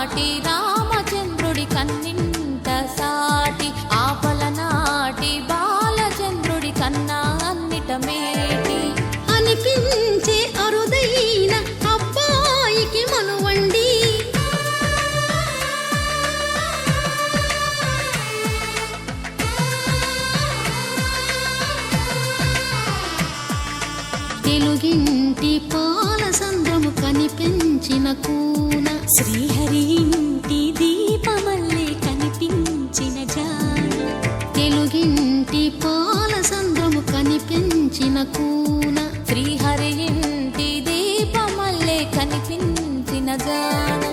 నాటి రామచంద్రుడి కన్నింట సాటి ఆపల నాటి బాలచంద్రుడి కన్నా అన్నిట మేటి అనిపించే అరుదైన అబ్బాయికి మనువండి తెలుగింటి పాల సంద్రము కనిపించిన కూన శ్రీహరి ఇంటి దీపమల్లే కనిపించిన జాన తెలుగింటి పాల సంద్రము కనిపించిన కూన శ్రీహరి ఇంటి దీపమల్లే కనిపించిన జాన